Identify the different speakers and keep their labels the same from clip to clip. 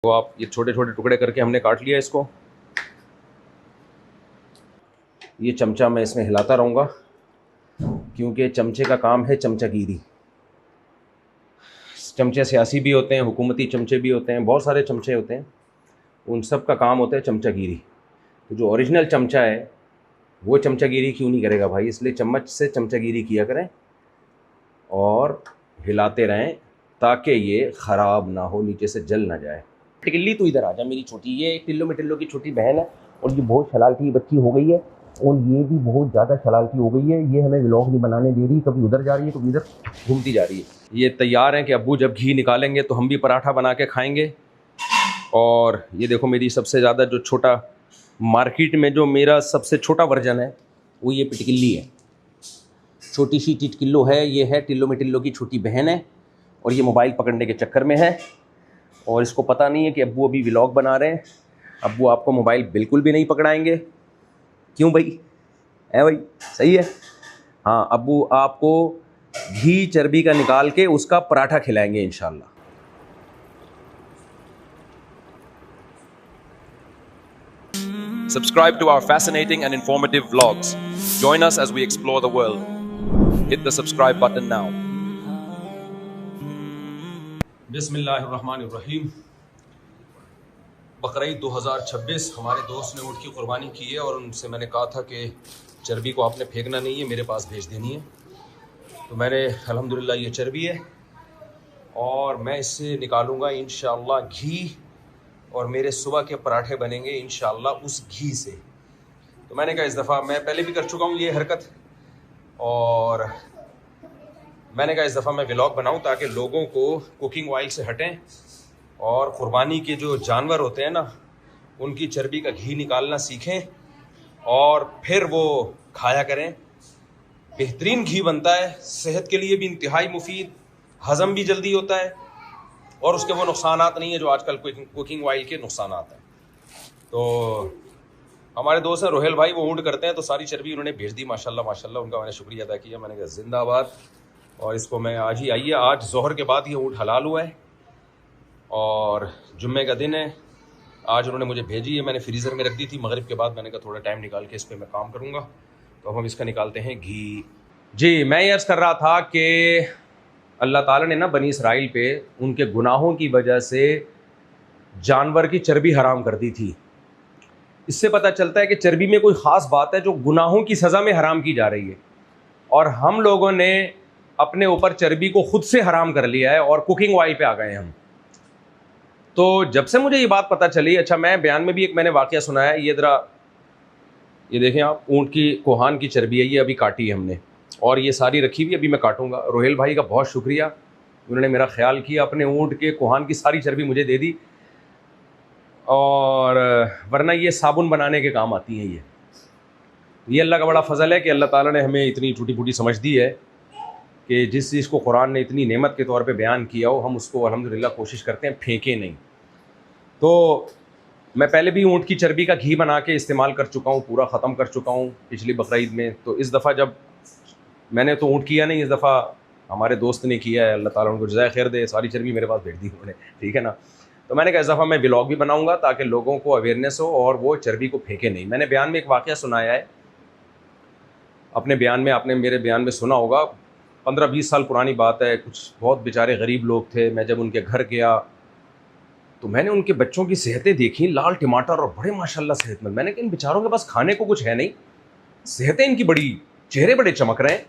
Speaker 1: तो आप ये छोटे छोटे टुकड़े करके हमने काट लिया इसको। ये चमचा मैं इसमें हिलाता रहूँगा क्योंकि चमचे का काम है चमचागिरी। चमचे सियासी भी होते हैं, हुकूमती चमचे भी होते हैं, बहुत सारे चमचे होते हैं, उन सब का काम होता है चमचागिरी। तो जो ओरिजिनल चमचा है वो चमचागिरी क्यों नहीं करेगा भाई, इसलिए चम्मच से चमचागिरी किया करें और हिलाते रहें ताकि ये ख़राब ना हो, नीचे से जल ना जाए। टिल्ली तू इधर आ जा मेरी छोटी, ये एक टिल्लो मिटिल्लो की छोटी बहन है और ये बहुत शरारती बच्ची हो गई है और ये भी बहुत ज़्यादा शरारती हो गई है। ये हमें व्लॉग नहीं बनाने दे रही, कभी उधर जा रही है कभी इधर घूमती जा रही है। ये तैयार हैं कि अब्बू जब घी निकालेंगे तो हम भी पराठा बना के खाएंगे। और ये देखो मेरी सबसे ज़्यादा जो छोटा मार्केट में जो मेरा सबसे छोटा वर्जन है वो ये पिटकिल्ली है, छोटी सी टिटकिल्लो है। ये है टिल्लो मिटिल्लो की छोटी बहन है और ये मोबाइल पकड़ने के चक्कर में है और इसको पता नहीं है कि अब्बू अभी व्लॉग बना रहे हैं। अब्बू आपको मोबाइल बिल्कुल भी नहीं पकड़ाएंगे। क्यों भाई, है भाई, सही है। हाँ, अब्बू आपको घी चर्बी का निकाल के उसका पराठा खिलाएंगे इंशाल्लाह।
Speaker 2: Subscribe to our fascinating and informative vlogs. Join us as we explore the world. Hit the subscribe button now.
Speaker 1: बिस्मिल्लाहिर्रहमानिर्रहीम। बकरीद 2026 हमारे दोस्त ने ऊँट की कुर्बानी की है और उनसे मैंने कहा था कि चर्बी को आपने फेंकना नहीं है, मेरे पास भेज देनी है। तो मैंने अल्हम्दुलिल्लाह ये चर्बी है और मैं इससे निकालूँगा इंशाअल्लाह घी और मेरे सुबह के पराठे बनेंगे इंशाअल्लाह उस घी से। तो मैंने कहा इस दफ़ा, मैं पहले भी कर चुका हूँ ये हरकत, और मैंने कहा इस दफ़ा मैं व्लॉग बनाऊँ ताकि लोगों को कुकिंग ऑयल से हटें और क़ुरबानी के जो जानवर होते हैं ना उनकी चर्बी का घी निकालना सीखें और फिर वो खाया करें। बेहतरीन घी बनता है, सेहत के लिए भी इंतहाई मुफीद, हज़म भी जल्दी होता है और उसके वो नुकसानात नहीं है जो आजकल कुकिंग ऑयल के नुकसानात हैं। तो हमारे दोस्त हैं रोहेल भाई, वो ऊँट करते हैं, तो सारी चर्बी उन्होंने भेज दी माशाल्लाह माशाल्लाह। उनका मैंने शुक्रिया अदा किया। मैंने कहा जिंदाबाद। और इसको मैं आज ही आई है, आज ज़ोहर के बाद ये ऊँट हलाल हुआ है और जुम्मे का दिन है। आज उन्होंने मुझे भेजी है, मैंने फ्रीज़र में रख दी थी मगरिब के बाद। मैंने कहा थोड़ा टाइम निकाल के इस पर मैं काम करूँगा। तो हम इसका निकालते हैं घी। जी, मैं ये अर्ज़ कर रहा था कि अल्लाह ताला ने ना बनी इसराइल पे उनके गुनाहों की वजह से जानवर की चर्बी हराम कर दी थी। इससे पता चलता है कि चर्बी में कोई ख़ास बात है जो गुनाहों की सज़ा में हराम की जा रही है, और हम लोगों ने अपने ऊपर चर्बी को खुद से हराम कर लिया है और कुकिंग ऑयल पे आ गए हम। तो जब से मुझे ये बात पता चली, अच्छा मैं बयान में भी एक मैंने वाक़या सुना है, ये ज़रा ये देखें आप, ऊँट की कोहान की चर्बी है, ये अभी काटी है हमने और ये सारी रखी हुई, अभी मैं काटूंगा। रोहेल भाई का बहुत शुक्रिया, उन्होंने मेरा ख्याल किया, अपने ऊँट के कोहान की सारी चर्बी मुझे दे दी, और वरना ये साबुन बनाने के काम आती हैं। ये अल्लाह का बड़ा फ़ज़ल है कि अल्लाह ताला ने हमें इतनी टूटी फूटी समझ दी है कि जिस चीज़ को कुरान ने इतनी नेमत के तौर पे बयान किया हो, हम उसको अल्हम्दुलिल्लाह कोशिश करते हैं फेंके नहीं। तो मैं पहले भी ऊँट की चर्बी का घी बना के इस्तेमाल कर चुका हूँ, पूरा ख़त्म कर चुका हूँ पिछली बकरीद में। तो इस दफ़ा जब मैंने तो ऊँट किया नहीं, इस दफ़ा हमारे दोस्त ने किया है, अल्लाह ताला उनको जज़ाए खैर दे, सारी चर्बी मेरे पास भेज दी उन्होंने, ठीक है ना। तो मैंने कहा इस दफ़ा मैं व्लॉग भी बनाऊंगा ताकि लोगों को अवेयरनेस हो और वो चर्बी को फेंके नहीं। मैंने बयान में एक वाक़या सुनाया है अपने बयान में, आपने मेरे बयान में सुना होगा, 15-20 साल पुरानी बात है। कुछ बहुत बेचारे गरीब लोग थे, मैं जब उनके घर गया तो मैंने उनके बच्चों की सेहतें देखी, लाल टमाटर और बड़े माशाल्लाह सेहतमंद। मैंने कहा इन बेचारों के पास खाने को कुछ है नहीं, सेहतें इनकी बड़ी, चेहरे बड़े चमक रहे हैं।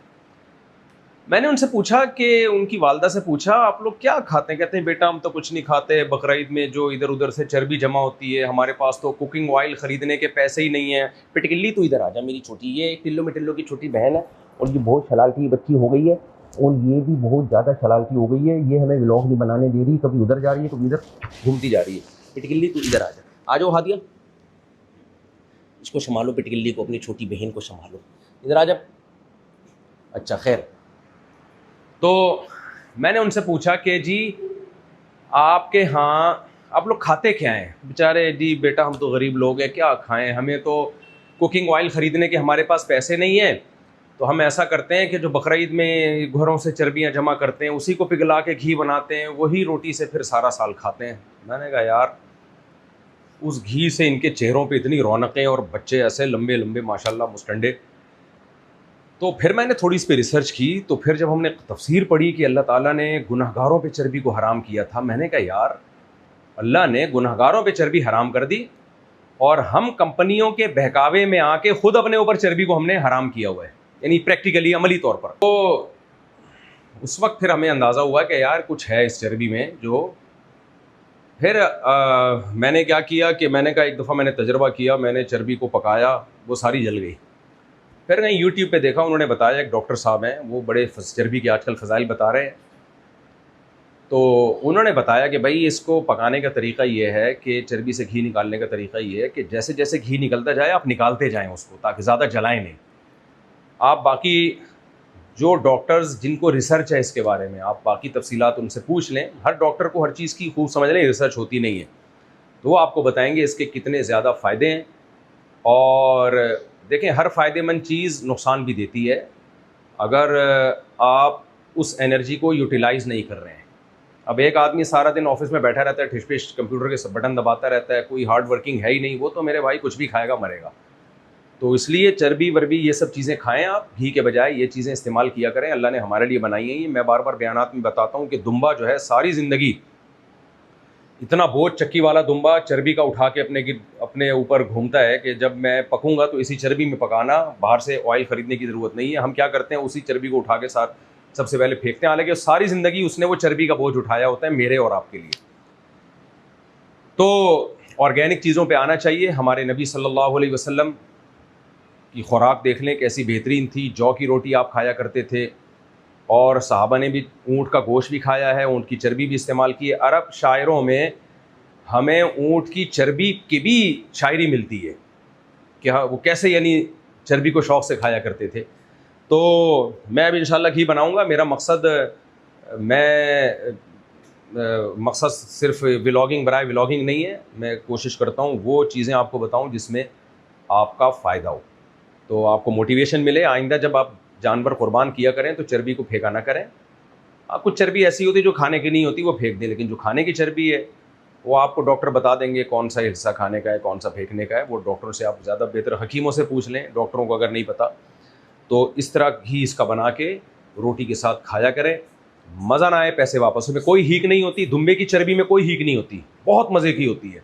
Speaker 1: मैंने उनसे पूछा कि उनकी वालदा से पूछा आप लोग क्या खाते हैं? कहते हैं बेटा हम तो कुछ नहीं खाते, बकरीद में जो इधर उधर से चर्बी जमा होती है, हमारे पास तो कुकिंग ऑयल ख़रीदने के पैसे ही नहीं है। पिटकिल्ली तू इधर आ जा मेरी छोटी, ये एक टिल्लो मिटिल्लो की छोटी बहन है और ये बहुत शरारती बच्ची हो गई है और ये भी बहुत ज़्यादा शरारती हो गई है। ये हमें व्लॉग नहीं बनाने दे रही, कभी उधर जा रही है कभी इधर घूमती जा रही है। पिटकिल्ली तू इधर आ जा, आ जाओ हादिया, इसको संभालो, पिटकिल्ली को, अपनी छोटी बहन को संभालो, इधर आ जा। अच्छा खैर, तो मैंने उनसे पूछा कि जी आपके यहाँ आप लोग खाते क्या हैं? बेचारे जी बेटा हम तो गरीब लोग हैं, क्या खाएं, हमें तो कुकिंग ऑयल ख़रीदने के हमारे पास पैसे नहीं हैं, तो हम ऐसा करते हैं कि जो बकरीद में घरों से चर्बियाँ जमा करते हैं उसी को पिघला के घी बनाते हैं, वही रोटी से फिर सारा साल खाते हैं। मैंने कहा यार उस घी से इनके चेहरों पे इतनी रौनकें और बच्चे ऐसे लंबे लंबे माशाल्लाह मुस्टंडे। तो फिर मैंने थोड़ी इस पे रिसर्च की, तो फिर जब हमने तफसीर पढ़ी कि अल्लाह ताला ने गुनहगारों पे चर्बी को हराम किया था, मैंने कहा यार अल्लाह ने गुनहगारों पे चर्बी हराम कर दी और हम कंपनियों के बहकावे में आके खुद अपने ऊपर चर्बी को हमने हराम किया हुआ है, यानी प्रैक्टिकली अमली तौर पर। तो उस वक्त फिर हमें अंदाज़ा हुआ कि यार कुछ है इस चर्बी में जो। फिर मैंने क्या किया कि मैंने कहा एक दफ़ा मैंने तजर्बा किया, मैंने चर्बी को पकाया, वो सारी जल गई। फिर मैं यूट्यूब पे देखा, उन्होंने बताया, एक डॉक्टर साहब हैं वो बड़े चर्बी के आजकल फ़ज़ाइल बता रहे हैं, तो उन्होंने बताया कि भाई इसको पकाने का तरीका ये है कि चर्बी से घी निकालने का तरीका ये है कि जैसे जैसे घी निकलता जाए आप निकालते जाएं उसको, ताकि ज़्यादा जलाएं नहीं। आप बाकी जो डॉक्टर्स जिनको रिसर्च है इसके बारे में, आप बाकी तफसीलात उनसे पूछ लें। हर डॉक्टर को हर चीज़ की खूब समझ लें, रिसर्च होती नहीं है, तो वो आपको बताएंगे इसके कितने ज़्यादा फ़ायदे हैं। और देखें हर फ़ायदेमंद चीज़ नुकसान भी देती है अगर आप उस एनर्जी को यूटिलाइज़ नहीं कर रहे हैं। अब एक आदमी सारा दिन ऑफिस में बैठा रहता है, ठिश पिश कंप्यूटर के सब बटन दबाता रहता है, कोई हार्ड वर्किंग है ही नहीं, वो तो मेरे भाई कुछ भी खाएगा मरेगा। तो इसलिए चर्बी वर्बी ये सब चीज़ें खाएं आप, घी के बजाय ये चीज़ें इस्तेमाल किया करें, अल्लाह ने हमारे लिए बनाई हैं ये। मैं बार बार बयानात में बताता हूँ कि दुम्बा जो है सारी ज़िंदगी इतना बोझ चक्की वाला दुम्बा चर्बी का उठा के अपने ऊपर घूमता है कि जब मैं पकूँगा तो इसी चर्बी में पकाना, बाहर से ऑयल ख़रीदने की ज़रूरत नहीं है। हम क्या करते हैं, उसी चर्बी को उठा के साथ सबसे पहले फेंकते हैं, हालांकि सारी ज़िंदगी उसने वो चर्बी का बोझ उठाया होता है मेरे और आपके लिए। तो ऑर्गेनिक चीज़ों पे आना चाहिए। हमारे नबी सल्लल्लाहु अलैहि वसल्लम की खुराक देख लें कैसी बेहतरीन थी। जौ की रोटी आप खाया करते थे और सहाबा ने भी ऊँट का गोश्त भी खाया है, ऊँट की चर्बी भी इस्तेमाल की है। अरब शायरों में हमें ऊँट की चर्बी की भी शायरी मिलती है कि हाँ वो कैसे यानी चर्बी को शौक़ से खाया करते थे। तो मैं अब इंशाल्लाह घी बनाऊंगा। मेरा मकसद मकसद सिर्फ व्लॉगिंग बराए व्लॉगिंग नहीं है, मैं कोशिश करता हूँ वो चीज़ें आपको बताऊँ जिसमें आपका फ़ायदा हो, तो आपको मोटिवेशन मिले। आइंदा जब आप जानवर कुर्बान किया करें तो चर्बी को फेंका ना करें। कुछ चर्बी ऐसी होती है जो खाने की नहीं होती, वो फेंक दें, लेकिन जो खाने की चर्बी है वो आपको डॉक्टर बता देंगे कौन सा हिस्सा खाने का है, कौन सा फेंकने का है। वो डॉक्टरों से आप ज़्यादा बेहतर हकीमों से पूछ लें, डॉक्टरों को अगर नहीं पता तो इस तरह घी इसका बना के रोटी के साथ खाया करें। मज़ा ना आए पैसे वापस, उसमें कोई हीक नहीं होती, दुम्बे की चर्बी में कोई हीक नहीं होती, बहुत मज़े की होती है।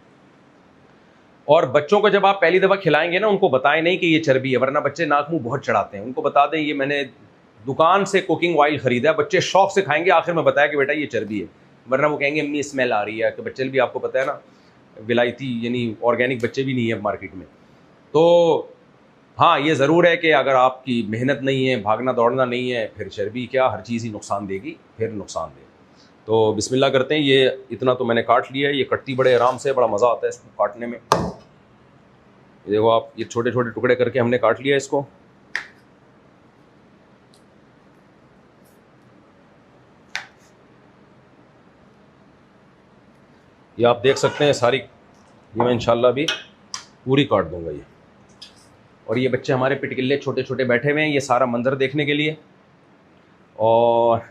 Speaker 1: और बच्चों को जब आप पहली दफ़ा खिलाएंगे ना, उनको बताएं नहीं कि ये चर्बी है, वरना बच्चे नाक मुंह बहुत चढ़ाते हैं। उनको बता दें ये मैंने दुकान से कुकिंग ऑयल ख़रीदा है, बच्चे शौक़ से खाएंगे, आखिर में बताया कि बेटा ये चर्बी है, वरना वो कहेंगे अम्मी स्मेल आ रही है। कि बच्चे भी आपको पता है ना विलायती यानी ऑर्गेनिक बच्चे भी नहीं है मार्केट में। तो हाँ ये ज़रूर है कि अगर आपकी मेहनत नहीं है, भागना दौड़ना नहीं है, फिर चर्बी क्या हर चीज़ ही नुकसान देगी, फिर नुकसान दे। तो बिस्मिल्लाह करते हैं। ये इतना तो मैंने काट लिया है, ये कटती बड़े आराम से, बड़ा मज़ा आता है इसको काटने में। देखो आप, ये छोटे छोटे टुकड़े करके हमने काट लिया इसको। ये आप देख सकते हैं सारी, ये मैं इंशाल्लाह भी पूरी काट दूंगा ये। और ये बच्चे हमारे पिटकिल्ले छोटे छोटे बैठे हुए हैं ये सारा मंजर देखने के लिए, और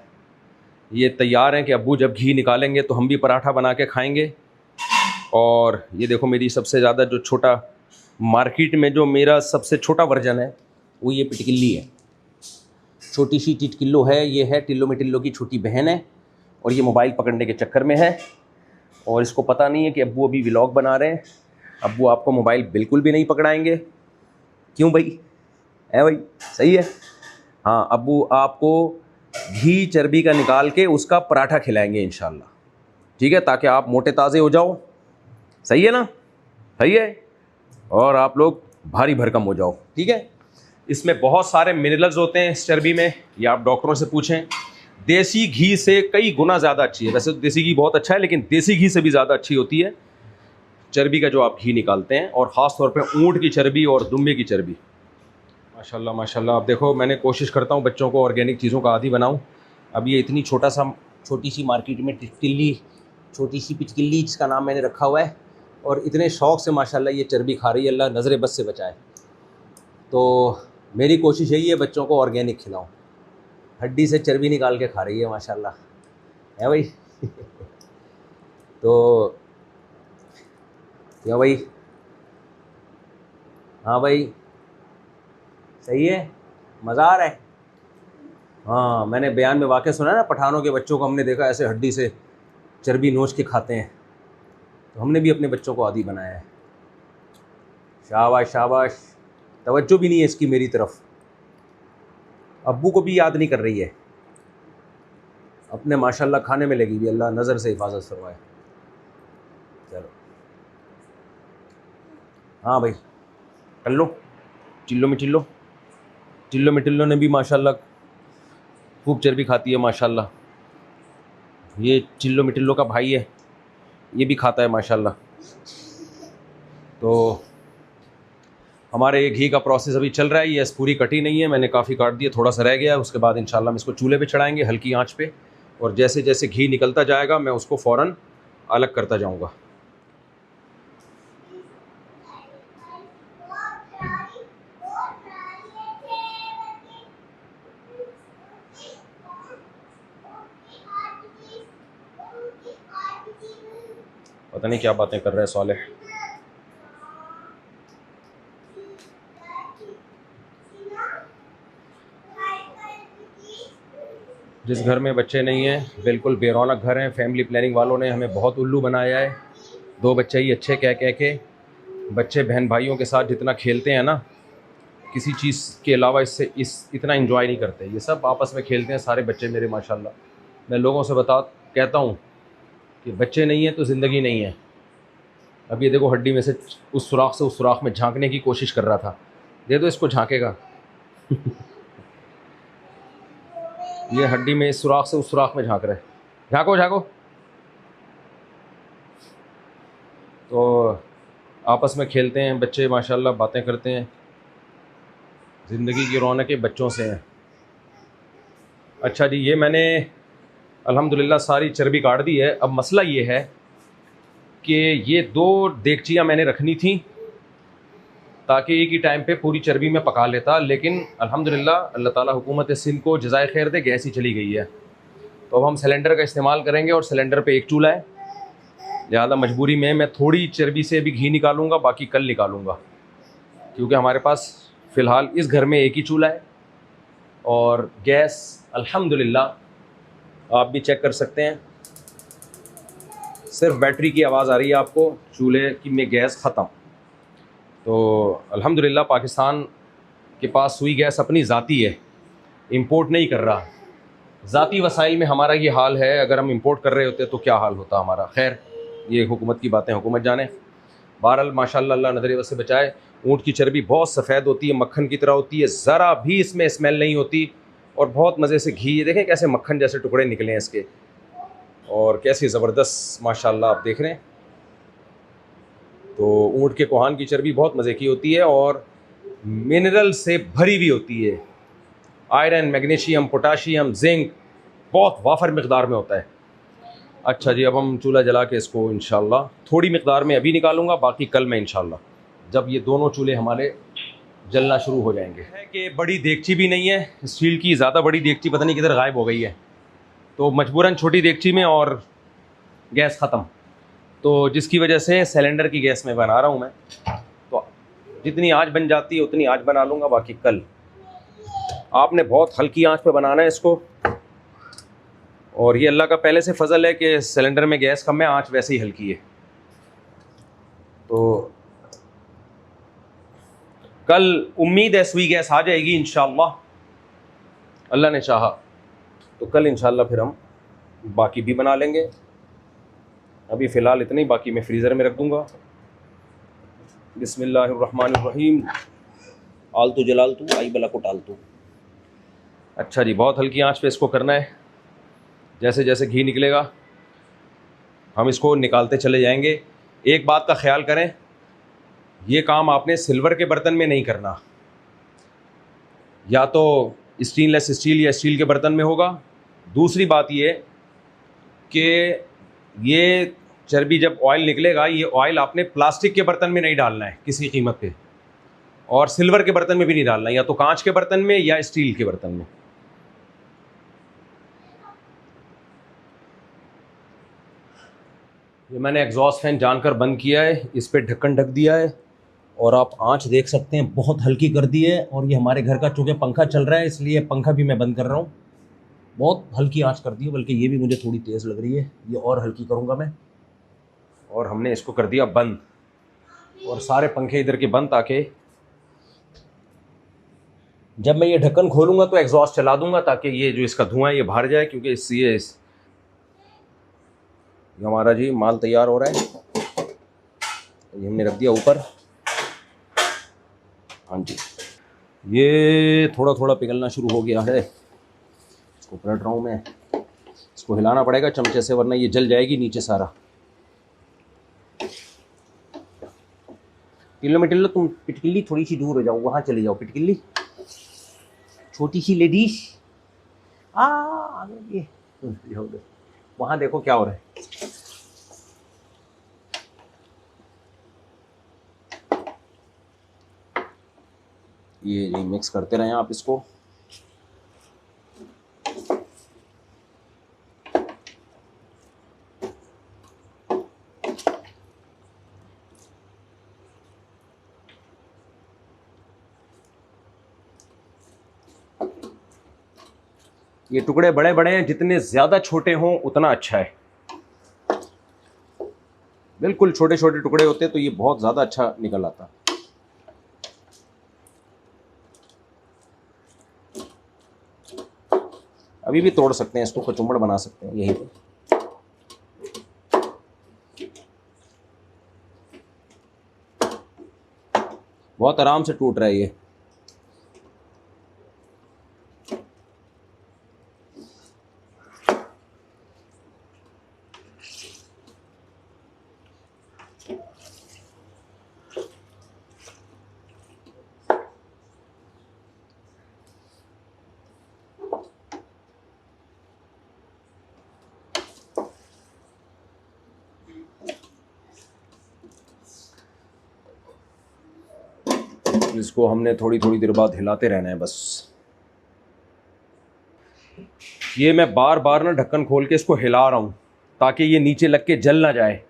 Speaker 1: ये तैयार हैं कि अब्बू जब घी निकालेंगे तो हम भी पराठा बना के खाएंगे। और ये देखो मेरी सबसे ज़्यादा जो छोटा मार्केट में जो मेरा सबसे छोटा वर्जन है वो ये पिटकिल्ली है, छोटी सी टिटकिल्लो है। ये है टिल्लो में टिल्लो की छोटी बहन है, और ये मोबाइल पकड़ने के चक्कर में है, और इसको पता नहीं है कि अब्बू अभी व्लॉग बना रहे हैं। अब्बू आपको मोबाइल बिल्कुल भी नहीं पकड़ाएंगे। क्यों भाई, है भाई, सही है। हाँ, अब्बू आपको घी चर्बी का निकाल के उसका पराठा खिलाएंगे इंशाल्लाह, ठीक है, ताकि आप मोटे ताज़े हो जाओ। सही है ना, सही है, और आप लोग भारी भरकम हो जाओ, ठीक है। इसमें बहुत सारे मिनरल्स होते हैं इस चर्बी में, ये आप डॉक्टरों से पूछें। देसी घी से कई गुना ज़्यादा अच्छी है। वैसे तो देसी घी बहुत अच्छा है, लेकिन देसी घी से भी ज़्यादा अच्छी होती है चर्बी का जो आप घी निकालते हैं, और ख़ास तौर पे ऊँट की चर्बी और दुम्बे की चर्बी। माशाल्लाह माशाल्लाह। आप देखो मैंने कोशिश करता हूँ बच्चों को ऑर्गेनिक चीज़ों का आदी बनाऊँ। अब ये इतनी छोटी सी मार्केट में टिटकिल्ली, छोटी सी पिचकिल्ली जिसका नाम मैंने रखा हुआ है, और इतने शौक़ से माशाल्लाह ये चर्बी खा रही है। अल्लाह नज़र बद से बचाए। तो मेरी कोशिश यही है बच्चों को ऑर्गेनिक खिलाऊँ। हड्डी से चर्बी निकाल के खा रही है माशाल्लाह, है भाई। तो क्या भाई? हाँ भाई, सही है, मज़ा आ रहा है। हाँ, मैंने बयान में वाक़या सुना ना, पठानों के बच्चों को हमने देखा ऐसे हड्डी से चर्बी नोच के खाते हैं, तो हमने भी अपने बच्चों को आदी बनाया है। शाबाश शाबाश, तवज्जो भी नहीं है इसकी मेरी तरफ, अब्बू को भी याद नहीं कर रही है, अपने माशाल्लाह खाने में लगी हुई, अल्लाह नज़र से हिफाजत फरमाए। चलो हाँ भाई, कर लो, चिल्लो में चिल्लो, चिल्लो में टिल्लो ने भी माशाल्लाह खूब चर्बी खाती है माशाल्लाह। ये चिल्लो मिटिल्लो का भाई है, ये भी खाता है माशाल्लाह। तो हमारे ये घी का प्रोसेस अभी चल रहा है, ये पूरी कटी नहीं है, मैंने काफ़ी काट दिया, थोड़ा सा रह गया है। उसके बाद इंशाल्लाह हम इसको चूल्हे पे चढ़ाएंगे हल्की आंच पे, और जैसे जैसे घी निकलता जाएगा मैं उसको फ़ौरन अलग करता जाऊँगा। पता नहीं क्या बातें कर रहे हैं सालेह। जिस घर में बच्चे नहीं हैं, बिल्कुल बेरौनक घर हैं, फैमिली प्लानिंग वालों ने हमें बहुत उल्लू बनाया है। 2 बच्चे ही अच्छे कह कह के, बच्चे बहन भाइयों के साथ जितना खेलते हैं ना, किसी चीज़ के अलावा इससे इतना एंजॉय नहीं करते। ये सब आपस में खेलते हैं सारे बच्चे मेरे माशाल्लाह। मैं लोगों से कहता हूँ कि बच्चे नहीं हैं तो ज़िंदगी नहीं है। अब ये देखो, हड्डी में से उस सुराख में झांकने की कोशिश कर रहा था, दे दो इसको, झांकेगा। ये हड्डी में इस सुराख से उस सुराख में झांक रहा है, झांको झांको। तो आपस में खेलते हैं बच्चे माशाल्लाह, बातें करते हैं, ज़िंदगी की रौनकें बच्चों से हैं। अच्छा जी, ये मैंने अल्हम्दुलिल्लाह सारी चर्बी काट दी है। अब मसला ये है कि ये 2 देगचियाँ मैंने रखनी थी ताकि एक ही टाइम पे पूरी चर्बी में पका लेता, लेकिन अल्हम्दुलिल्लाह अल्लाह ताला हुकूमत सिंध को जज़ाए खैर दे, गैस ही चली गई है। तो अब हम सिलेंडर का इस्तेमाल करेंगे, और सिलेंडर पे एक चूल्हा है, लिहाजा मजबूरी में मैं थोड़ी चर्बी से भी घी निकालूंगा, बाकी कल निकालूंगा, क्योंकि हमारे पास फ़िलहाल इस घर में एक ही चूल्हा है। और गैस अल्हम्दुलिल्लाह आप भी चेक कर सकते हैं, सिर्फ बैटरी की आवाज़ आ रही है आपको, चूल्हे की में गैस ख़त्म। तो अल्हम्दुलिल्लाह पाकिस्तान के पास सुई गैस अपनी ज़ाती है, इंपोर्ट नहीं कर रहा। ज़ाती वसाइल में हमारा ये हाल है, अगर हम इंपोर्ट कर रहे होते तो क्या हाल होता हमारा। खैर, ये हुकूमत की बातें हुकूमत जाने। बहरहाल माशाल्लाह अल्लाह नज़र से बचाए। ऊँट की चर्बी बहुत सफ़ेद होती है, मक्खन की तरह होती है, ज़रा भी इसमें स्मेल नहीं होती, और बहुत मज़े से घी, ये देखें कैसे मक्खन जैसे टुकड़े निकले हैं इसके, और कैसी ज़बरदस्त माशाल्लाह आप देख रहे हैं। तो ऊँट के कोहान की चर्बी बहुत मज़े की होती है, और मिनरल से भरी हुई होती है, आयरन, मैग्नीशियम, पोटाशियम, जिंक बहुत वाफर मकदार में होता है। अच्छा जी, अब हम चूल्हा जला के इसको इंशाल्लाह थोड़ी मकदार में अभी निकालूंगा, बाकी कल में इंशाल्लाह जब ये दोनों चूल्हे हमारे जलना शुरू हो जाएंगे। है कि बड़ी देगची भी नहीं है स्टील की, ज़्यादा बड़ी देगची पता नहीं किधर गायब हो गई है, तो मजबूरन छोटी देगची में, और गैस ख़त्म, तो जिसकी वजह से सिलेंडर की गैस में बना रहा हूँ मैं। तो जितनी आँच बन जाती है उतनी आँच बना लूँगा, बाकी कल। आपने बहुत हल्की आँच पे बनाना है इसको, और ये अल्लाह का पहले से फजल है कि सिलेंडर में गैस कम है, आँच वैसे ही हल्की है। तो कल उम्मीद है सुई गैस आ जाएगी इंशाअल्लाह, अल्लाह ने चाहा तो कल इंशाअल्लाह फिर हम बाकी भी बना लेंगे। अभी फ़िलहाल इतनी, बाकी मैं फ्रीज़र में रख दूँगा। बिस्मिल्लाहिर्रहमानिर्रहीम, आलतू जलालतू आई बला को टालतू। अच्छा जी, बहुत हल्की आंच पे इसको करना है, जैसे जैसे घी निकलेगा हम इसको निकालते चले जाएंगे। एक बात का ख्याल करें, ये काम आपने सिल्वर के बर्तन में नहीं करना, या तो स्टेनलेस स्टील या स्टील के बर्तन में होगा। दूसरी बात ये कि ये चर्बी जब ऑयल निकलेगा, ये ऑयल आपने प्लास्टिक के बर्तन में नहीं डालना है किसी कीमत पे, और सिल्वर के बर्तन में भी नहीं डालना है, या तो कांच के बर्तन में या स्टील के बर्तन में। ये मैंने एग्जॉस्ट फैन जानकर बंद किया है, इस पर ढक्कन ढक दिया है और आप आंच देख सकते हैं बहुत हल्की कर दी है। और ये हमारे घर का चूँकि पंखा चल रहा है इसलिए पंखा भी मैं बंद कर रहा हूँ। बहुत हल्की आंच कर दी है, बल्कि ये भी मुझे थोड़ी तेज़ लग रही है, ये और हल्की करूँगा मैं। और हमने इसको कर दिया बंद और सारे पंखे इधर के बंद, ताकि जब मैं ये ढक्कन खोलूँगा तो एग्जॉस्ट चला दूँगा ताकि ये जो इसका धुआं है ये बाहर जाए। क्योंकि इससे ये हमारा जी माल तैयार हो रहा है, ये हमने रख दिया ऊपर। हाँ जी, ये थोड़ा थोड़ा पिघलना शुरू हो गया है। इसको पलट रहा हूँ मैं, इसको हिलाना पड़ेगा चमचे से वरना ये जल जाएगी नीचे सारा। टिल्लो तुम पिटकिल्ली थोड़ी सी दूर हो जाओ, वहाँ चले जाओ पिटकिल्ली, छोटी सी लेडीज। ये वहाँ देखो क्या हो रहा है। ये मिक्स करते रहें आप इसको। ये टुकड़े बड़े बड़े हैं, जितने ज़्यादा छोटे हों उतना अच्छा है। बिल्कुल छोटे छोटे टुकड़े होते तो ये बहुत ज़्यादा अच्छा निकल आता। अभी भी तोड़ सकते हैं इसको, कचुम्बड़ बना सकते हैं यहीं पे। बहुत आराम से टूट रहा है ये। इसको हमने थोड़ी थोड़ी देर बाद हिलाते रहना है बस। ये मैं बार बार ना ढक्कन खोल के इसको हिला रहा हूँ ताकि ये नीचे लग के जल ना जाए।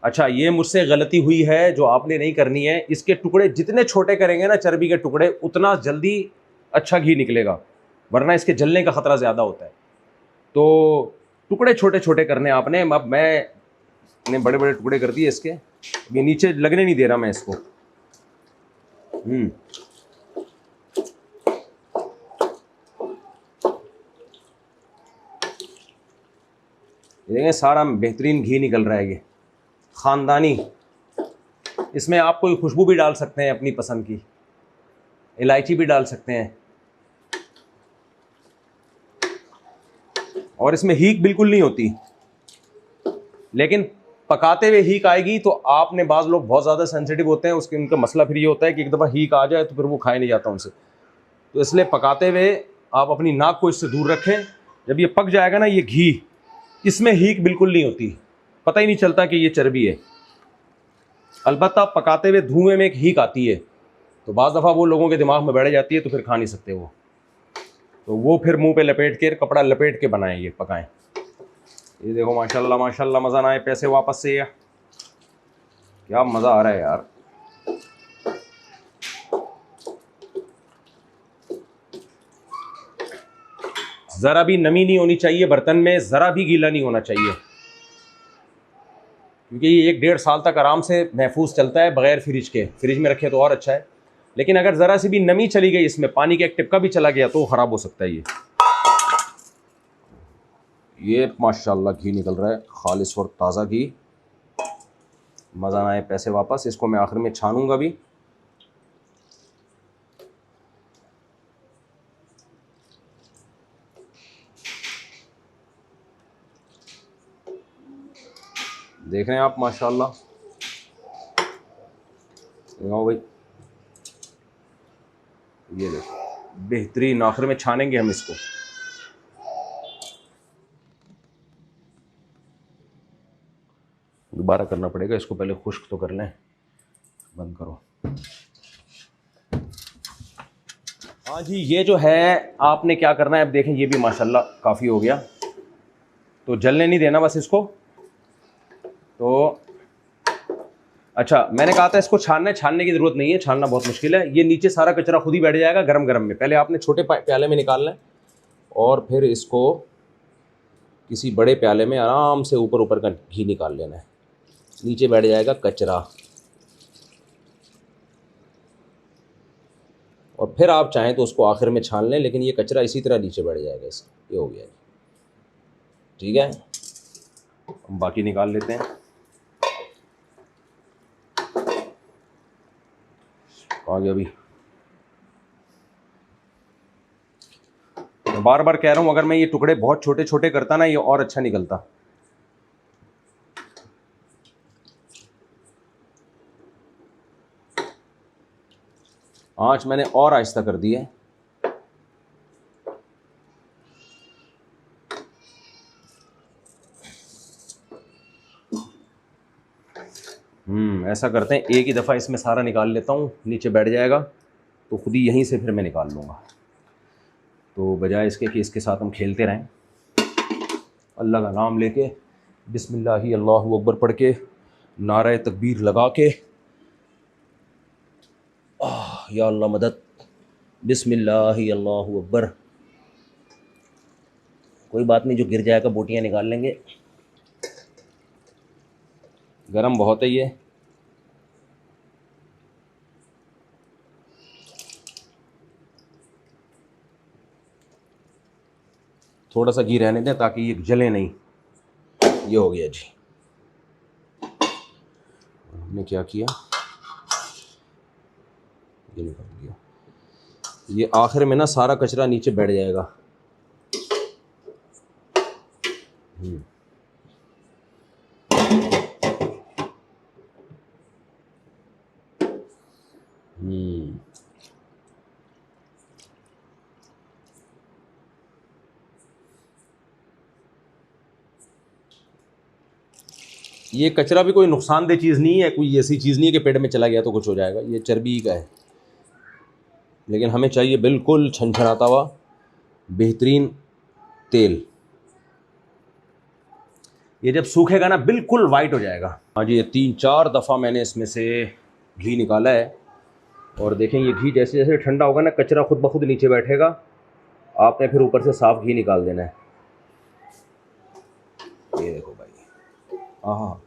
Speaker 1: अच्छा, ये मुझसे गलती हुई है जो आपने नहीं करनी है। इसके टुकड़े जितने छोटे करेंगे ना चर्बी के टुकड़े, उतना जल्दी अच्छा घी निकलेगा, वरना इसके जलने का ख़तरा ज़्यादा होता है। तो टुकड़े छोटे छोटे करने आपने। अब मैंने बड़े बड़े टुकड़े कर दिए इसके, ये नीचे लगने नहीं दे रहा मैं इसको। ये देखें सारा बेहतरीन घी निकल रहा है, ये ख़ानदानी। इसमें आप कोई खुशबू भी डाल सकते हैं अपनी पसंद की, इलायची भी डाल सकते हैं। और इसमें हीक बिल्कुल नहीं होती, लेकिन पकाते हुए हीक आएगी तो आपने, बाज़ लोग बहुत ज़्यादा सेंसिटिव होते हैं उसके, उनका मसला फिर ये होता है कि एक दफ़ा हीक आ जाए तो फिर वो खाया नहीं जाता उनसे। तो इसलिए पकाते हुए आप अपनी नाक को इससे दूर रखें। जब ये पक जाएगा ना ये घी, इसमें हीक बिल्कुल नहीं होती, पता ही नहीं चलता कि ये चर्बी है। अलबत्ता पकाते हुए धुएं में एक हीक आती है, तो बाज़ दफ़ा वो लोगों के दिमाग में बैठ जाती है तो फिर खा नहीं सकते वो। तो वो फिर मुंह पे लपेट के, कपड़ा लपेट के बनाएं, ये पकाएं। ये देखो माशाल्लाह माशाल्लाह, मज़ा ना आए पैसे वापस से। या क्या मज़ा आ रहा है यार। ज़रा भी नमी नहीं होनी चाहिए बर्तन में, ज़रा भी गीला नहीं होना चाहिए, क्योंकि ये 1-1.5 साल तक आराम से महफूज चलता है बग़ैर फ्रिज के। फ्रिज में रखे तो और अच्छा है, लेकिन अगर ज़रा सी भी नमी चली गई इसमें, पानी का एक टिपका भी चला गया तो ख़राब हो सकता है ये माशाल्लाह घी निकल रहा है, खालिस और ताज़ा घी। मज़ा ना आए पैसे वापस। इसको मैं आखिर में छानूंगा भी। देख रहे हैं आप माशाल्लाह, देखो भाई, ये देखो बेहतरीन। आखिर में छानेंगे हम इसको। दोबारा करना पड़ेगा इसको, पहले खुश्क तो कर लें। बंद करो। हाँ जी, ये जो है आपने क्या करना है, अब देखें ये भी माशाल्लाह काफ़ी हो गया। तो जलने नहीं देना बस इसको, तो अच्छा, मैंने कहा था इसको छानने की ज़रूरत नहीं है, छानना बहुत मुश्किल है। ये नीचे सारा कचरा खुद ही बैठ जाएगा गरम गरम में। पहले आपने छोटे प्याले में निकालना है और फिर इसको किसी बड़े प्याले में आराम से ऊपर ऊपर का घी निकाल लेना है, नीचे बैठ जाएगा कचरा। और फिर आप चाहें तो उसको आखिर में छान लें, लेकिन ये कचरा इसी तरह नीचे बैठ जाएगा इसका। ये हो गया, ठीक है। हम बाकी निकाल लेते हैं। आगे अभी मैं बार बार कह रहा हूँ, अगर मैं ये टुकड़े बहुत छोटे छोटे करता ना, ये और अच्छा निकलता। आंच मैंने और आहिस्ता कर दी है। ऐसा करते हैं, एक ही दफ़ा इसमें सारा निकाल लेता हूँ, नीचे बैठ जाएगा तो खुद ही यहीं से फिर मैं निकाल लूँगा। तो बजाय इसके कि इसके साथ हम खेलते रहें, अल्लाह का नाम लेके बिस्मिल्लाहि अल्लाहु अकबर पढ़ के, नारे तकबीर लगा के, या अल्लाह मदद, बिस्मिल्लाहि अल्लाहु अकबर। कोई बात नहीं, जो गिर जाएगा बोटियाँ निकाल लेंगे। गरम बहुत है ये। थोड़ा सा घी रहने दें ताकि ये जले नहीं। ये हो गया जी। हमने क्या किया, ये निकाल दिया। ये आखिर में ना सारा कचरा नीचे बैठ जाएगा। ये कचरा भी कोई नुकसानदेह चीज़ नहीं है, कोई ऐसी चीज़ नहीं है कि पेट में चला गया तो कुछ हो जाएगा। ये चर्बी का है, लेकिन हमें चाहिए बिल्कुल छनछनाता हुआ बेहतरीन तेल। ये जब सूखेगा ना बिल्कुल वाइट हो जाएगा। हाँ जी, ये 3-4 दफ़ा मैंने इसमें से घी निकाला है। और देखें, ये घी जैसे जैसे ठंडा होगा ना, कचरा खुद ब खुद नीचे बैठेगा। आपने फिर ऊपर से साफ़ घी निकाल देना है। ये देखो भाई, हाँ,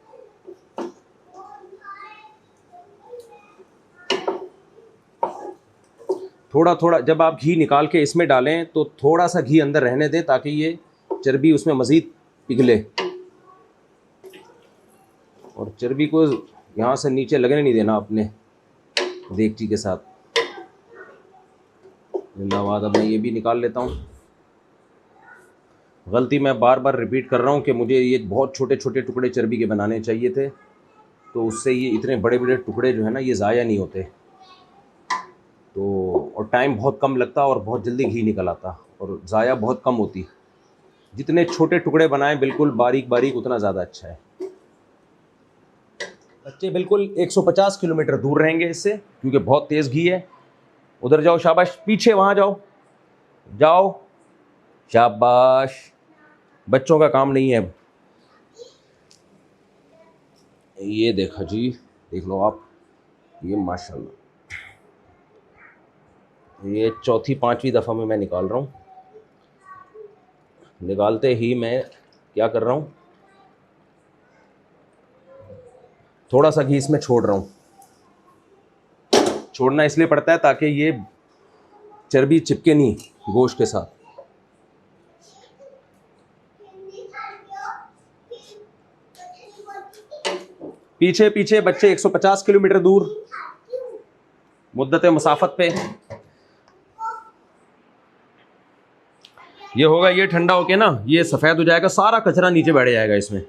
Speaker 1: थोड़ा थोड़ा जब आप घी निकाल के इसमें डालें तो थोड़ा सा घी अंदर रहने दें ताकि ये चर्बी उसमें मज़ीद पिघले और चर्बी को यहाँ से नीचे लगने नहीं देना अपने देगची के साथ। जिंदाबाद। अब मैं ये भी निकाल लेता हूँ। गलती मैं बार बार रिपीट कर रहा हूँ कि मुझे ये बहुत छोटे छोटे टुकड़े चर्बी के बनाने चाहिए थे, तो उससे ये इतने बड़े बड़े टुकड़े जो है ना, ये ज़ाया नहीं होते। तो और टाइम बहुत कम लगता और बहुत जल्दी घी निकल आता और ज़ाया बहुत कम होती। जितने छोटे टुकड़े बनाएं बिल्कुल बारीक बारीक, उतना ज़्यादा अच्छा है। बच्चे बिल्कुल 150 किलोमीटर दूर रहेंगे इससे, क्योंकि बहुत तेज़ घी है। उधर जाओ, शाबाश, पीछे वहाँ जाओ, जाओ, शाबाश। बच्चों का काम नहीं है। ये देखा जी, देख लो आप, ये माशाल्लाह, ये 4-5वीं दफ़ा में मैं निकाल रहा हूँ। निकालते ही मैं क्या कर रहा हूँ, थोड़ा सा घी इसमें छोड़ रहा हूँ। छोड़ना इसलिए पड़ता है ताकि ये चर्बी चिपके नहीं गोश्त के साथ। पीछे पीछे बच्चे 150 किलोमीटर दूर मुद्दत मुसाफत पे। ये होगा, ये ठंडा होके ना ये सफ़ेद हो जाएगा, सारा कचरा नीचे बैठ जाएगा इसमें।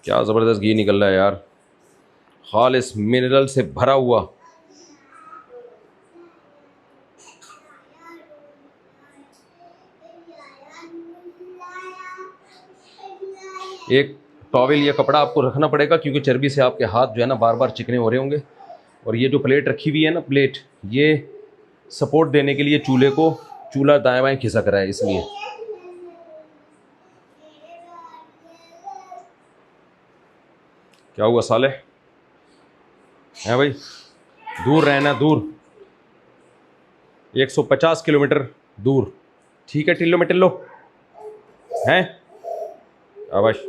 Speaker 1: क्या ज़बरदस्त घी निकल रहा है यार, खालिस मिनरल से भरा हुआ। एक टॉवेल या कपड़ा आपको रखना पड़ेगा, क्योंकि चर्बी से आपके हाथ जो है ना बार बार चिकने हो रहे होंगे। और ये जो प्लेट रखी हुई है ना, प्लेट, ये सपोर्ट देने के लिए चूल्हे को, चूल्हा दाएं बाएं खिसक रहा है इसलिए। क्या हुआ साले? है भाई, दूर रहना, दूर, 150 किलोमीटर दूर। ठीक है, टिल्लो में टिल्लो हैं अवश।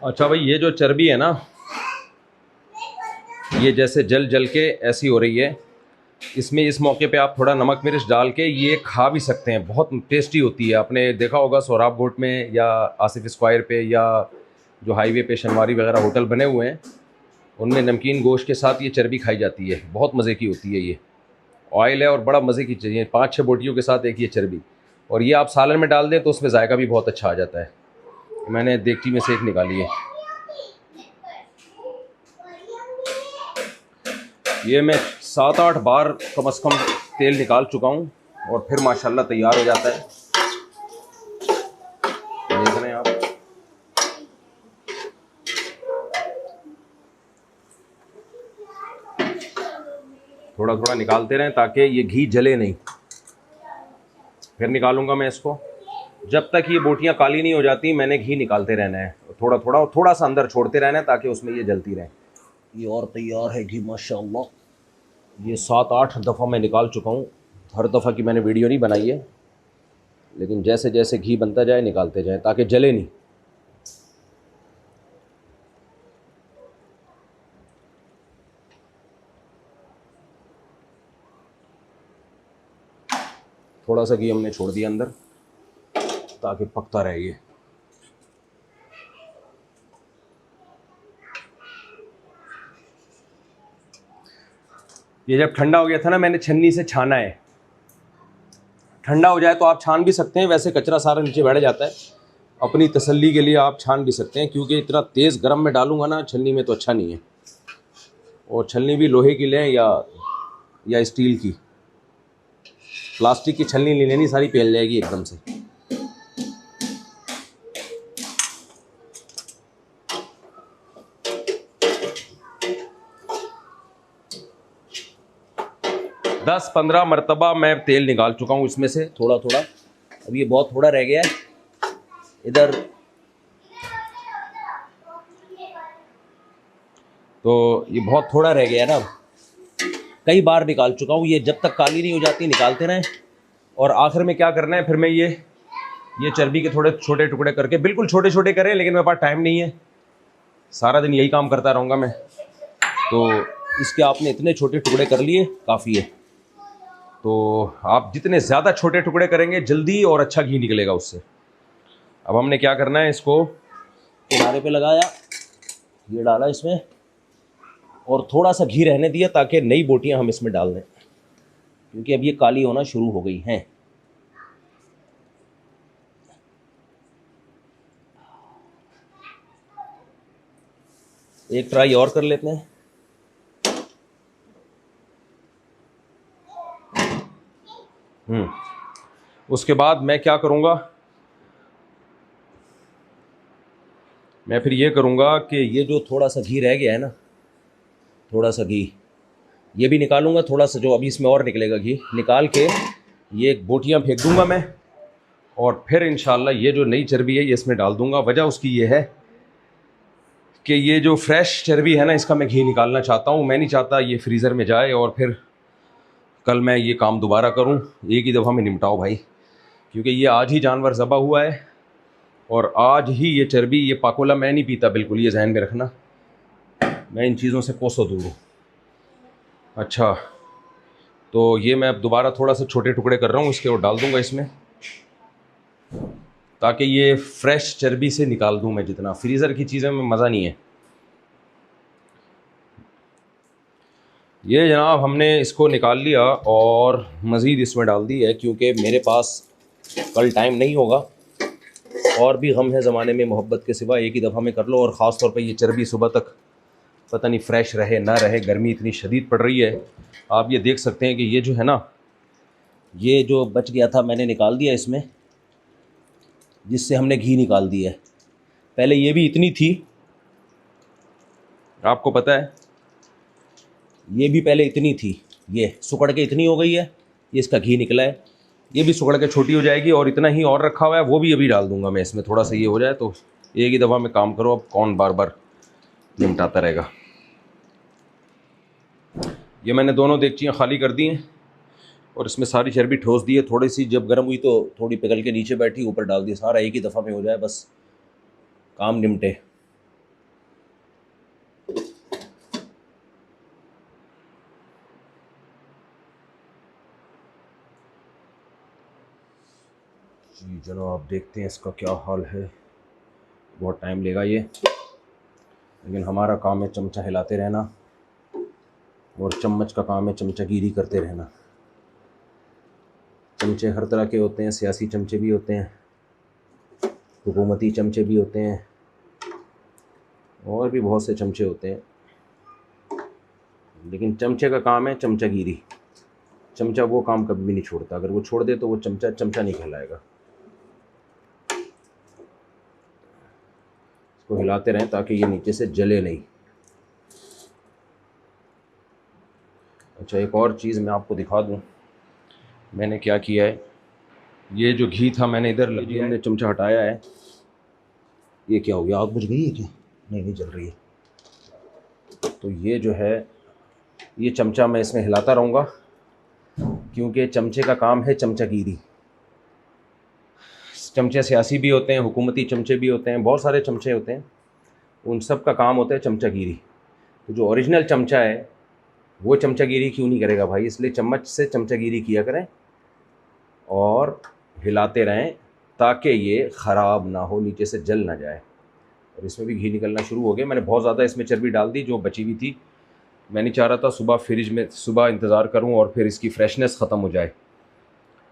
Speaker 1: अच्छा भाई, ये जो चर्बी है ना, ये जैसे जल जल के ऐसी हो रही है, इसमें इस मौके पे आप थोड़ा नमक मिर्च डाल के ये खा भी सकते हैं, बहुत टेस्टी होती है। आपने देखा होगा सोहराब गोट में या आसिफ स्क्वायर पे या जो हाईवे पे शनवारी वगैरह होटल बने हुए हैं, उनमें नमकीन गोश्त के साथ ये चर्बी खाई जाती है, बहुत मज़े की होती है। ये ऑयल है और बड़ा मज़े की चीज़ है। 5-6 बोटियों के साथ एक ये चर्बी, और ये आप सालन में डाल दें तो उसमें जायका भी बहुत अच्छा आ जाता है। मैंने देगची में से एक निकाली है। ये मैं 7-8 बार कम से कम तेल निकाल चुका हूँ और फिर माशाल्लाह तैयार हो जाता है। देख रहे हैं आप, थोड़ा थोड़ा निकालते रहें ताकि ये घी जले नहीं। फिर निकालूंगा मैं इसको, जब तक ये बोटियां काली नहीं हो जाती मैंने घी निकालते रहना है, थोड़ा थोड़ा थोड़ा सा अंदर छोड़ते रहना है ताकि उसमें ये जलती रहे। ये और तैयार है घी माशाल्लाह। ये 7-8 दफ़ा मैं निकाल चुका हूँ, हर दफ़ा की मैंने वीडियो नहीं बनाई है, लेकिन जैसे जैसे घी बनता जाए निकालते जाए ताकि जले नहीं। थोड़ा सा घी हमने छोड़ दिया अंदर ताकि पकता रहे। ये जब ठंडा हो गया था ना, मैंने छन्नी से छाना है। ठंडा हो जाए तो आप छान भी सकते हैं, वैसे कचरा सारा नीचे बैठ जाता है। अपनी तसल्ली के लिए आप छान भी सकते हैं, क्योंकि इतना तेज़ गर्म में डालूंगा ना छन्नी में तो अच्छा नहीं है। और छन्नी भी लोहे की लें या स्टील की, प्लास्टिक की छलनी नहीं लेनी, सारी पेल जाएगी एकदम से। दस 15 मरतबा मैं तेल निकाल चुका हूँ इसमें से थोड़ा थोड़ा। अब ये बहुत थोड़ा रह गया है इधर, तो ये बहुत थोड़ा रह गया है ना। कई बार निकाल चुका हूँ, ये जब तक काली नहीं हो जाती निकालते रहें। और आखिर में क्या करना है, फिर मैं ये चर्बी के थोड़े छोटे टुकड़े करके, बिल्कुल छोटे छोटे करें, लेकिन मेरे पास टाइम नहीं है, सारा दिन यही काम करता रहूँगा मैं, तो इसके आपने इतने छोटे टुकड़े कर लिए काफ़ी है। तो आप जितने ज़्यादा छोटे टुकड़े करेंगे जल्दी और अच्छा घी निकलेगा उससे। अब हमने क्या करना है, इसको किनारे पे लगाया, ये डाला इसमें और थोड़ा सा घी रहने दिया ताकि नई बोटियां हम इसमें डाल दें, क्योंकि अब ये काली होना शुरू हो गई हैं। एक ट्राई और कर लेते हैं। उसके बाद मैं क्या करूँगा, मैं फिर ये करूँगा कि ये जो थोड़ा सा घी रह गया है ना, थोड़ा सा घी ये भी निकालूंगा, थोड़ा सा जो अभी इसमें और निकलेगा घी निकाल के ये बोटियाँ फेंक दूंगा मैं, और फिर इंशाल्लाह ये जो नई चर्बी है ये इसमें डाल दूंगा। वजह उसकी ये है कि ये जो फ्रेश चर्बी है ना, इसका मैं घी निकालना चाहता हूँ। मैं नहीं चाहता ये फ्रीज़र में जाए और फिर कल मैं ये काम दोबारा करूँ। एक ही दफ़ा में निपटाओ भाई, क्योंकि ये आज ही जानवर ज़बा हुआ है और आज ही ये चर्बी, ये पाकोला मैं नहीं पीता बिल्कुल, ये जहन में रखना, मैं इन चीज़ों से कोसों दूर हूँ। अच्छा, तो ये मैं अब दोबारा थोड़ा सा छोटे टुकड़े कर रहा हूँ इसके और डाल दूँगा इसमें, ताकि ये फ्रेश चर्बी से निकाल दूँ मैं जितना। फ्रीज़र की चीज़ें में मज़ा नहीं है। ये जनाब हमने इसको निकाल लिया और मज़ीद इसमें डाल दी है, क्योंकि मेरे पास कल टाइम नहीं होगा और भी गम है ज़माने में मोहब्बत के सिवा, एक ही दफ़ा में कर लो। और ख़ास तौर पे ये चर्बी सुबह तक पता नहीं फ्रेश रहे ना रहे, गर्मी इतनी शदीद पड़ रही है। आप ये देख सकते हैं कि ये जो है ना, ये जो बच गया था मैंने निकाल दिया इसमें, जिससे हमने घी निकाल दिया है। पहले ये भी इतनी थी आपको पता है ये भी पहले इतनी थी, ये सुकड़ के इतनी हो गई है, ये इसका घी निकला है, ये भी सुकड़ के छोटी हो जाएगी। और इतना ही और रखा हुआ है, वो भी अभी डाल दूंगा मैं इसमें, थोड़ा सा ये हो जाए तो एक ही दफ़ा में काम करो, अब कौन बार बार निपटाता रहेगा। ये मैंने दोनों देगचियाँ खाली कर दी हैं और इसमें सारी चर्बी ठोस दी है। थोड़ी सी जब गर्म हुई तो थोड़ी पिघल के नीचे बैठी, ऊपर डाल दी, सारा एक ही दफ़ा में हो जाए, बस काम निमटे। जी जनाब, देखते हैं इसका क्या हाल है। बहुत टाइम लेगा ये, लेकिन हमारा काम है चमचा हिलाते रहना और चम्मच का काम है चमचागिरी करते रहना। चमचे हर तरह के होते हैं, सियासी चमचे भी होते हैं, हुकूमती चमचे भी होते हैं, और भी बहुत से चमचे होते हैं, लेकिन चमचे का काम है चमचागिरी। चमचा वो काम कभी भी नहीं छोड़ता, अगर वो छोड़ दे तो वो चमचा चमचा नहीं कहलाएगा। इसको हिलाते रहें ताकि ये नीचे से जले नहीं। अच्छा, एक और चीज़ मैं आपको दिखा दूं, मैंने क्या किया है। ये जो घी था मैंने इधर लग दिया, हमने चमचा हटाया है। ये क्या हो गया, आग बुझ गई है क्या? नहीं नहीं, जल रही है। तो ये जो है, ये चमचा मैं इसमें हिलाता रहूँगा, क्योंकि चमचे का काम है चमचागिरी। चमचे सियासी भी होते हैं, हुकूमती चमचे भी होते हैं, बहुत सारे चमचे होते हैं, उन सब का काम होता है चमचागिरी। तो जो ओरिजिनल चमचा है वो चमचागिरी क्यों नहीं करेगा भाई, इसलिए चम्मच से चमचागिरी किया करें और हिलाते रहें ताकि ये ख़राब ना हो, नीचे से जल ना जाए। और इसमें भी घी निकलना शुरू हो गया। मैंने बहुत ज़्यादा इसमें चर्बी डाल दी जो बची हुई थी। मैं नहीं चाह रहा था सुबह फ्रिज में, सुबह इंतज़ार करूं और फिर इसकी फ्रेशनेस ख़त्म हो जाए,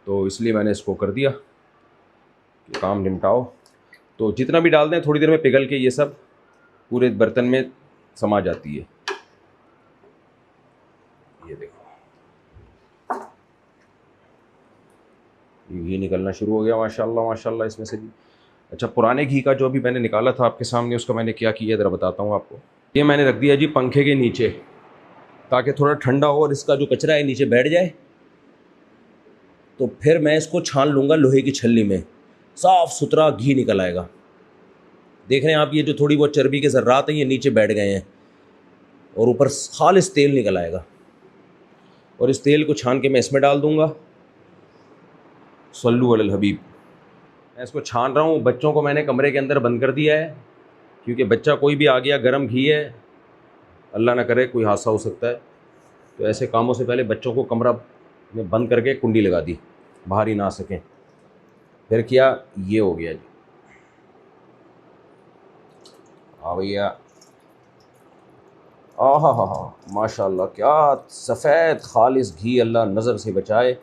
Speaker 1: तो इसलिए मैंने इसको कर दिया कि काम निपटाओ। तो जितना भी डाल दें थोड़ी देर में पिघल के ये सब पूरे बर्तन में समा जाती है। ये देखो, ये घी निकलना शुरू हो गया माशाल्लाह माशाल्लाह इसमें से भी। अच्छा, पुराने घी का जो अभी मैंने निकाला था आपके सामने, उसका मैंने क्या किया ज़रा बताता हूँ आपको। ये मैंने रख दिया जी पंखे के नीचे, ताकि थोड़ा ठंडा हो और इसका जो कचरा है नीचे बैठ जाए। तो फिर मैं इसको छान लूँगा लोहे की छलनी में, साफ़ सुथरा घी निकल आएगा। देख रहे हैं आप, ये जो थोड़ी बहुत चर्बी के ज़र्रात हैं ये नीचे बैठ गए हैं और ऊपर खालिस तेल निकल आएगा। और इस तेल को छान के मैं इसमें डाल दूँगा। सल्लू अलल हबीब। मैं इसको छान रहा हूँ। बच्चों को मैंने कमरे के अंदर बंद कर दिया है, क्योंकि बच्चा कोई भी आ गया, गर्म घी है, अल्लाह ना करे कोई हादसा हो सकता है। तो ऐसे कामों से पहले बच्चों को कमरा में बंद करके कुंडी लगा दी, बाहर ही ना आ सकें। फिर क्या, ये हो गया जी। हाँ भैया, आहा हा हा, माशाल्लाह, क्या सफ़ेद खालिस घी, अल्लाह नज़र से बचाए।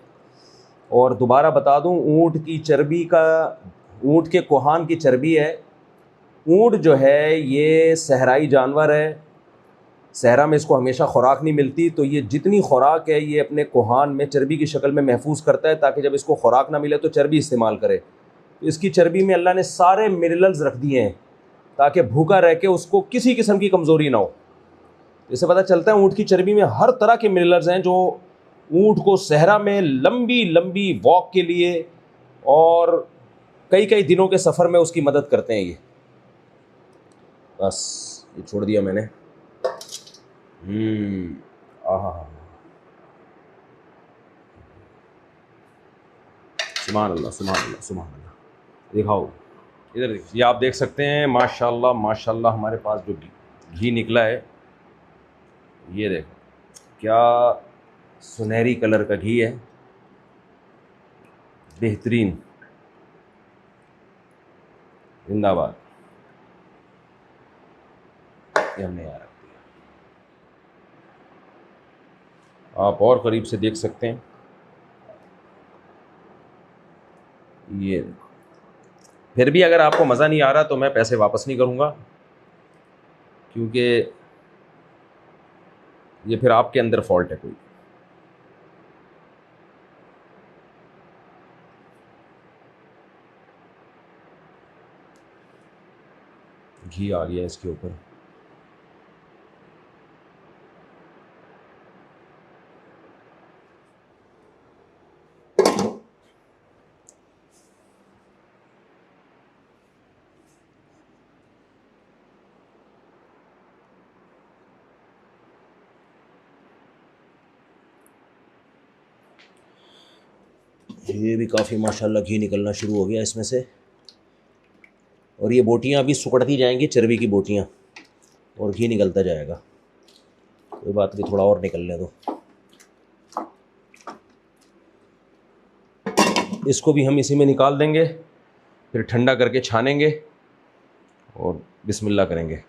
Speaker 1: और दोबारा बता दूं, ऊँट की चर्बी का, ऊँट के कोहान की चर्बी है। ऊँट जो है ये सहराई जानवर है, सहरा में इसको हमेशा खुराक नहीं मिलती, तो ये जितनी खुराक है ये अपने कोहान में चर्बी की शक्ल में महफूज करता है, ताकि जब इसको खुराक ना मिले तो चर्बी इस्तेमाल करे। तो इसकी चर्बी में अल्लाह ने सारे मिनरल्स रख दिए हैं ताकि भूखा रह के उसको किसी किस्म की कमज़ोरी ना हो। इससे पता चलता है ऊँट की चर्बी में हर तरह के मिनरल्स हैं जो ऊँट को सहरा में लंबी लंबी वॉक के लिए और कई कई दिनों के सफ़र में उसकी मदद करते हैं। ये बस ये छोड़ दिया मैंने। आहा, सुभान अल्लाह सुभान अल्लाह सुभान अल्लाह। दिखाओ इधर, ये आप देख सकते हैं माशाल्लाह माशाल्लाह हमारे पास जो घी निकला है, ये देखो क्या सुनहरी कलर का घी है, बेहतरीन, जिंदाबाद। ये हमने यहाँ रख दिया, आप और करीब से देख सकते हैं। ये फिर भी अगर आपको मज़ा नहीं आ रहा तो मैं पैसे वापस नहीं करूँगा, क्योंकि ये फिर आपके अंदर फॉल्ट है कोई। घी आ गया इसके ऊपर। ये भी काफ़ी माशाल्लाह घी निकलना शुरू हो गया इसमें से। और ये बोटियाँ अभी सुकड़ती जाएंगी, चर्बी की बोटियाँ, और घी निकलता जाएगा। कोई बात नहीं, थोड़ा और निकलने दो। इसको भी हम इसी में निकाल देंगे, फिर ठंडा करके छानेंगे और बिस्मिल्लाह करेंगे।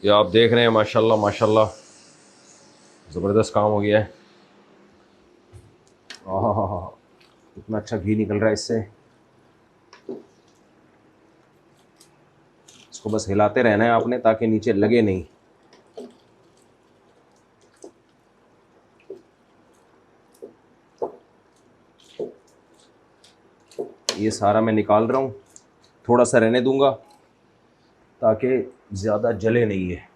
Speaker 1: ये आप देख रहे हैं माशाल्लाह माशाल्लाह, ज़बरदस्त काम हो गया है। आहा, कितना अच्छा घी निकल रहा है इससे। इसको बस हिलाते रहना है आपने ताकि नीचे लगे नहीं। ये सारा मैं निकाल रहा हूँ, थोड़ा सा रहने दूंगा ताकि ज़्यादा जले नहीं है।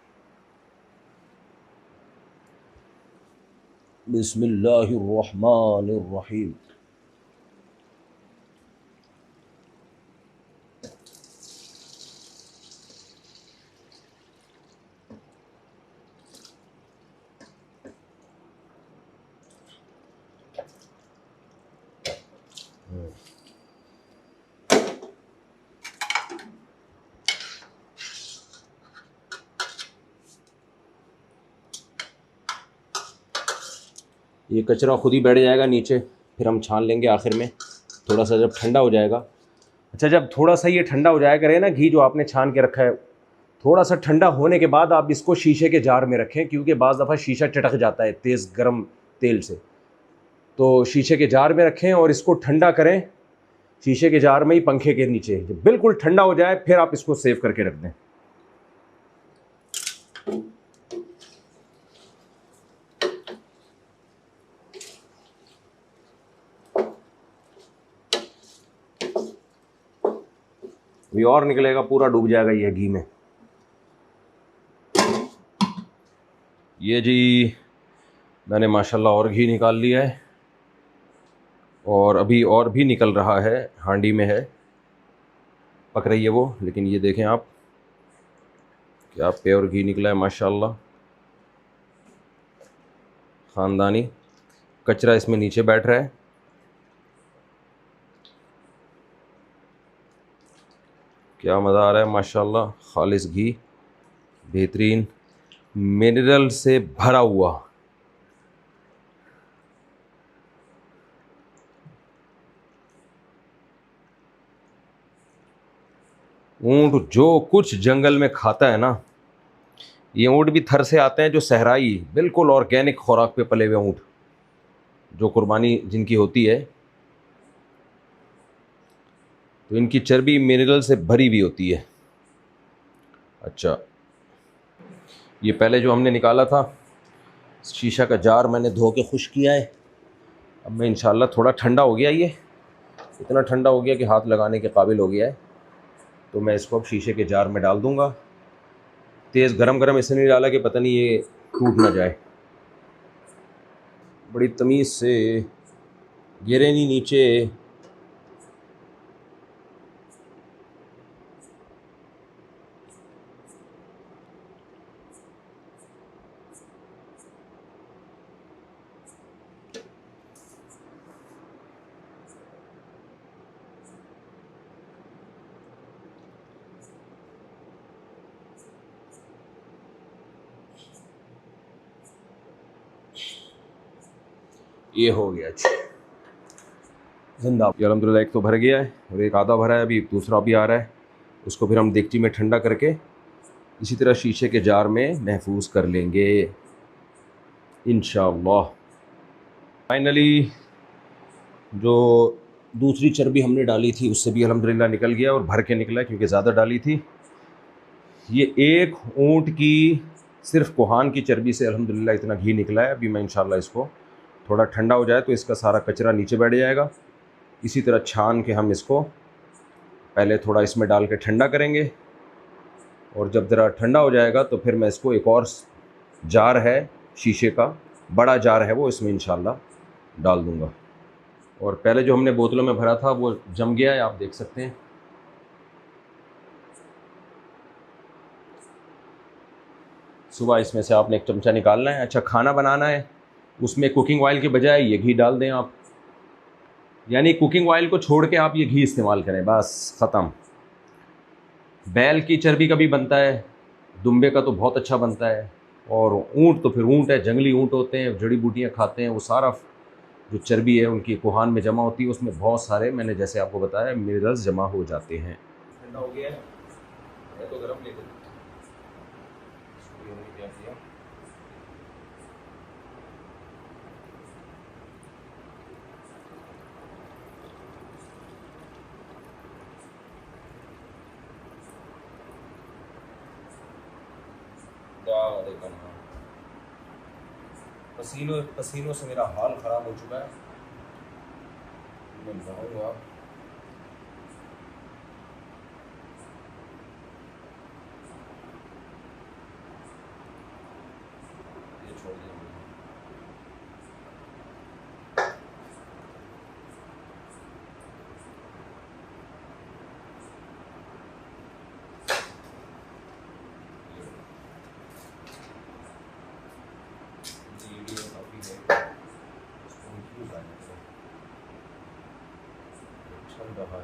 Speaker 1: बिस्मिल्लाहिर्रहमानिर्रहीम। ये कचरा खुद ही बैठ जाएगा नीचे, फिर हम छान लेंगे आखिर में, थोड़ा सा जब ठंडा हो जाएगा। अच्छा, जब थोड़ा सा ये ठंडा हो जाएगा रहे ना, घी जो आपने छान के रखा है, थोड़ा सा ठंडा होने के बाद आप इसको शीशे के जार में रखें, क्योंकि बाज़ दफ़ा शीशा चटक जाता है तेज़ गर्म तेल से। तो शीशे के जार में रखें और इसको ठंडा करें शीशे के जार में ही, पंखे के नीचे। जब बिल्कुल ठंडा हो जाए फिर आप इसको सेव करके रख दें। अभी और निकलेगा, पूरा डूब जाएगा ये घी में। ये जी मैंने माशाल्लाह और घी निकाल लिया है, और अभी और भी निकल रहा है, हांडी में है, पक रही है वो। लेकिन ये देखें आप, क्या प्योर घी निकला है माशाल्लाह, ख़ानदानी। कचरा इसमें नीचे बैठ रहा है। क्या मज़ा आ रहा है माशाल्लाह, खालिस घी, बेहतरीन, मिनरल से भरा हुआ। ऊँट जो कुछ जंगल में खाता है ना, ये ऊँट भी थर से आते हैं, जो सहराई बिल्कुल ऑर्गेनिक खुराक पे पले हुए ऊँट, जो कुर्बानी जिनकी होती है, तो इनकी चर्बी मिनरल से भरी हुई होती है। अच्छा, ये पहले जो हमने निकाला था शीशा का जार, मैंने धो के खुश किया है। अब मैं इंशाल्लाह, थोड़ा ठंडा हो गया, ये इतना ठंडा हो गया कि हाथ लगाने के काबिल हो गया है, तो मैं इसको अब शीशे के जार में डाल दूँगा। तेज़ गरम इसलिए नहीं डाला कि पता नहीं ये टूट ना जाए। बड़ी तमीज़ से, गिरे नहीं नीचे। ये हो गया जी, जिंदा। अल्हम्दुलिल्लाह, एक तो भर गया है और एक आधा भरा है, अभी दूसरा भी आ रहा है। उसको फिर हम देगची में ठंडा करके इसी तरह शीशे के जार में महफूज कर लेंगे इंशाअल्लाह। फाइनली जो दूसरी चर्बी हमने डाली थी उससे भी अल्हम्दुलिल्लाह निकल गया, और भर के निकला क्योंकि ज़्यादा डाली थी। ये एक ऊँट की सिर्फ कोहान की चर्बी से अल्हम्दुलिल्लाह इतना घी निकला है। अभी मैं इंशाअल्लाह इसको थोड़ा ठंडा हो जाए तो इसका सारा कचरा नीचे बैठ जाएगा। इसी तरह छान के हम इसको पहले थोड़ा इसमें डाल के ठंडा करेंगे, और जब ज़रा ठंडा हो जाएगा तो फिर मैं इसको एक और जार है शीशे का, बड़ा जार है वो, इसमें इंशाल्लाह डाल दूँगा। और पहले जो हमने बोतलों में भरा था वो जम गया है, आप देख सकते हैं। सुबह इसमें से आपने एक चमचा निकालना है। अच्छा, खाना बनाना है, उसमें कुकिंग ऑयल के बजाय ये घी डाल दें आप, यानी कुकिंग ऑयल को छोड़ के आप ये घी इस्तेमाल करें, बस ख़त्म। बैल की चर्बी का भी बनता है, दुम्बे का तो बहुत अच्छा बनता है, और ऊँट तो फिर ऊँट है, जंगली ऊँट होते हैं, जड़ी बूटियाँ खाते हैं, वो सारा जो चर्बी है उनकी कोहान में जमा होती है, उसमें बहुत सारे, मैंने जैसे आपको बताया, मिनरल्स जमा हो जाते हैं। ठंडा हो गया है तो गर्म ले लेते हैं। क्या किया, देखा ना, पसीनों से मेरा हाल ख़राब हो चुका है। मैं बताऊँगा ये छोड़ दिया चल रहा है।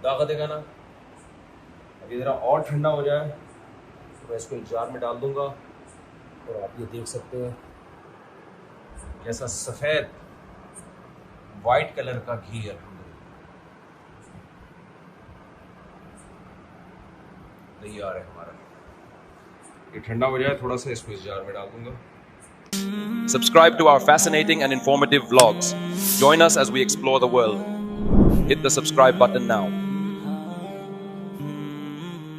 Speaker 1: दागा देगा ना, अभी ज़रा और ठंडा हो जाए तो मैं इसको एक जार में डाल दूंगा, और आप ये देख सकते हैं कैसा सफ़ेद वाइट कलर का घी है। तैयार है हमारा। ये ठंडा हो जाए थोड़ा सा, इसको इस जार में डाल दूंगा।
Speaker 2: Subscribe to our fascinating and informative vlogs. Join us as we explore the world. Hit the subscribe button now.